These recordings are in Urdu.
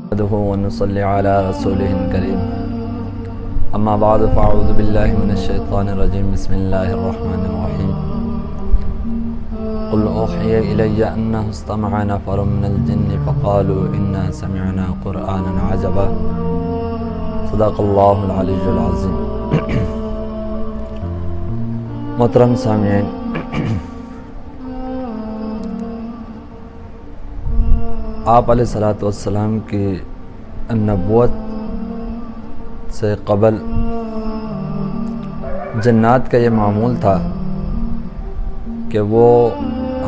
نحمده ونصلي على رسوله الكريم اما بعد فاعوذ بالله من الشيطان الرجيم بسم الله الرحمن الرحيم قل اوحي الي انه استمع نفر من الجن فقالوا انا سمعنا قرانا عجبا صدق الله العلي العظيم۔ محترم سامعین، آپ علیہ الصلوۃ والسلام کی نبوت سے قبل جنات کا یہ معمول تھا کہ وہ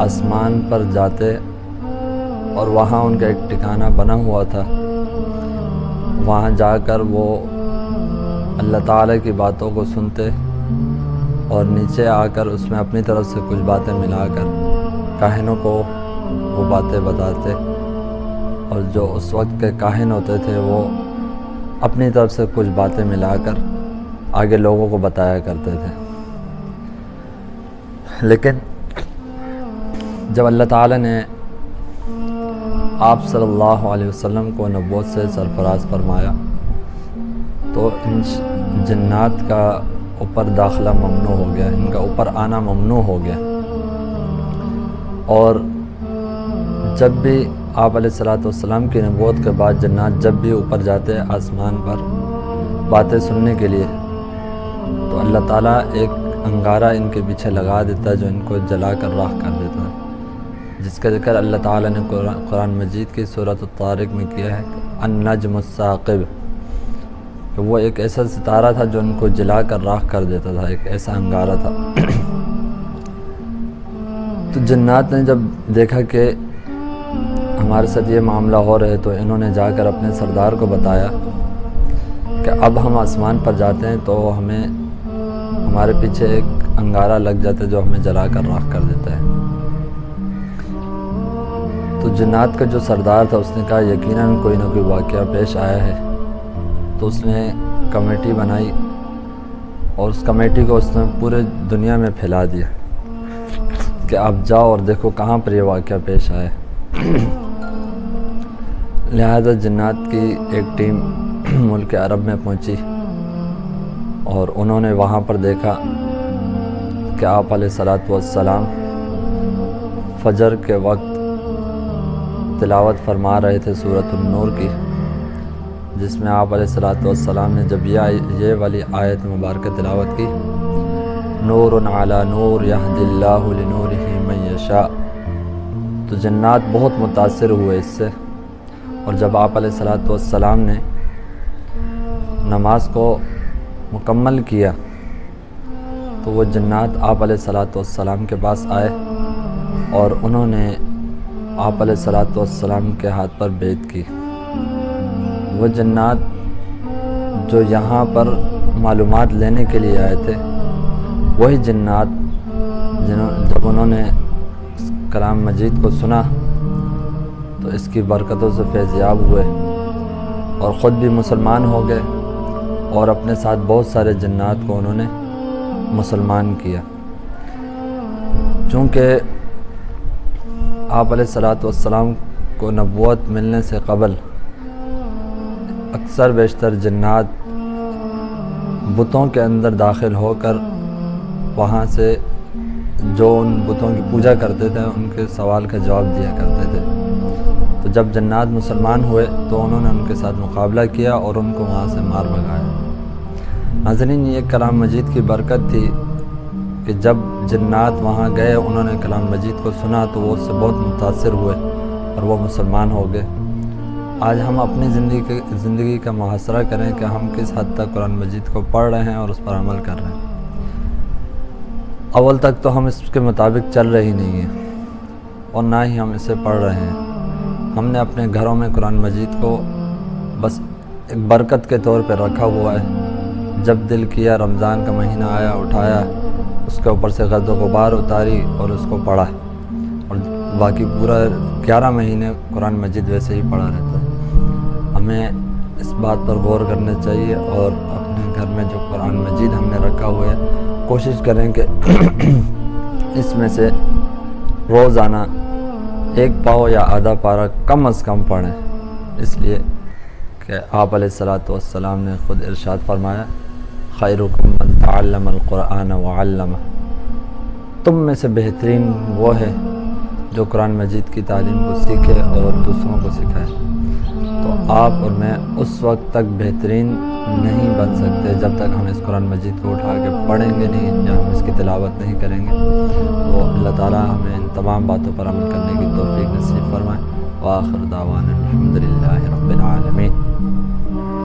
آسمان پر جاتے اور وہاں ان کا ایک ٹھکانہ بنا ہوا تھا، وہاں جا کر وہ اللہ تعالیٰ کی باتوں کو سنتے اور نیچے آ کر اس میں اپنی طرف سے کچھ باتیں ملا کر کاہنوں کو وہ باتیں بتاتے، اور جو اس وقت کے کاہن ہوتے تھے وہ اپنی طرف سے کچھ باتیں ملا کر آگے لوگوں کو بتایا کرتے تھے۔ لیکن جب اللہ تعالیٰ نے آپ صلی اللہ علیہ وسلم کو نبوت سے سرفراز فرمایا تو ان جنات کا اوپر داخلہ ممنوع ہو گیا، ان کا اوپر آنا ممنوع ہو گیا، اور جب بھی آپ علیہ الصلوۃ والسلام کی نبوت کے بعد جنات جب بھی اوپر جاتے آسمان پر باتیں سننے کے لیے تو اللہ تعالیٰ ایک انگارہ ان کے پیچھے لگا دیتا ہے جو ان کو جلا کر راکھ کر دیتا ہے، جس کا ذکر اللہ تعالیٰ نے قرآن مجید کی سورۃ الطارق میں کیا ہے، النجم الثاقب، کہ وہ ایک ایسا ستارہ تھا جو ان کو جلا کر راکھ کر دیتا تھا، ایک ایسا انگارہ تھا۔ تو جنات نے جب دیکھا کہ ہمارے ساتھ یہ معاملہ ہو رہے تو انہوں نے جا کر اپنے سردار کو بتایا کہ اب ہم آسمان پر جاتے ہیں تو ہمارے پیچھے ایک انگارہ لگ جاتا ہے جو ہمیں جلا کر راکھ کر دیتا ہے۔ تو جنات کا جو سردار تھا اس نے کہا یقیناً کوئی نہ کوئی واقعہ پیش آیا ہے، تو اس نے کمیٹی بنائی اور اس کمیٹی کو اس نے پورے دنیا میں پھیلا دیا کہ آپ جاؤ اور دیکھو کہاں پر یہ واقعہ پیش آیا۔ لہذا جنات کی ایک ٹیم ملک عرب میں پہنچی اور انہوں نے وہاں پر دیکھا کہ آپ علیہ الصلوۃ والسلام فجر کے وقت تلاوت فرما رہے تھے سورۃ النور کی، جس میں آپ علیہ الصلوۃ والسلام نے جب یہ والی آیت مبارکہ تلاوت کی، نور علی نور یہدی اللہ لنورہ من یشاء، تو جنات بہت متاثر ہوئے اس سے، اور جب آپ علیہ الصلوۃ والسلام نے نماز کو مکمل کیا تو وہ جنات آپ علیہ الصلوۃ والسلام کے پاس آئے اور انہوں نے آپ علیہ الصلوۃ والسلام کے ہاتھ پر بیعت کی۔ وہ جنات جو یہاں پر معلومات لینے کے لیے آئے تھے وہی جنات جب انہوں نے کلام مجید کو سنا تو اس کی برکتوں سے فیضیاب ہوئے اور خود بھی مسلمان ہو گئے، اور اپنے ساتھ بہت سارے جنات کو انہوں نے مسلمان کیا۔ چونکہ آپ علیہ الصلوۃ والسلام کو نبوت ملنے سے قبل اکثر بیشتر جنات بتوں کے اندر داخل ہو کر وہاں سے جو ان بتوں کی پوجا کرتے تھے ان کے سوال کا جواب دیا کرتے تھے۔ تو جب جنات مسلمان ہوئے تو انہوں نے ان کے ساتھ مقابلہ کیا اور ان کو وہاں سے مار بھگایا۔ ناظرین، یہ کلام مجید کی برکت تھی کہ جب جنات وہاں گئے انہوں نے کلام مجید کو سنا تو وہ اس سے بہت متاثر ہوئے اور وہ مسلمان ہو گئے۔ آج ہم اپنی زندگی کا محاصرہ کریں کہ ہم کس حد تک قرآن مجید کو پڑھ رہے ہیں اور اس پر عمل کر رہے ہیں۔ اول تک تو ہم اس کے مطابق چل رہے ہی نہیں ہیں اور نہ ہی ہم اسے پڑھ رہے ہیں۔ ہم نے اپنے گھروں میں قرآن مجید کو بس ایک برکت کے طور پہ رکھا ہوا ہے، جب دل کیا رمضان کا مہینہ آیا اٹھایا، اس کے اوپر سے گرد و غبار اتاری اور اس کو پڑھا، اور باقی پورا 11 مہینے قرآن مجید ویسے ہی پڑھا رہتا ہے۔ ہمیں اس بات پر غور کرنا چاہیے اور اپنے گھر میں جو قرآن مجید ہم نے رکھا ہوا ہے کوشش کریں کہ اس میں سے روزانہ ایک پاؤ یا آدھا پارہ کم از کم پڑھیں، اس لیے کہ آپ علیہ الصلاۃ والسلام نے خود ارشاد فرمایا خیرکم من تعلم القرآن وعلمہ، تم میں سے بہترین وہ ہے جو قرآن مجید کی تعلیم کو سیکھے اور دوسروں کو سکھائے۔ تو آپ اور میں اس وقت تک بہترین نہیں بن سکتے جب تک ہم اس قرآن مجید کو اٹھا کے پڑھیں گے نہیں یا ہم اس کی تلاوت نہیں کریں گے۔ تو اللہ تعالیٰ ہمیں ان تمام باتوں پر عمل کرنے کی توفیق نصیب فرمائے۔ وآخر دعوانا الحمدللہ رب العالمین۔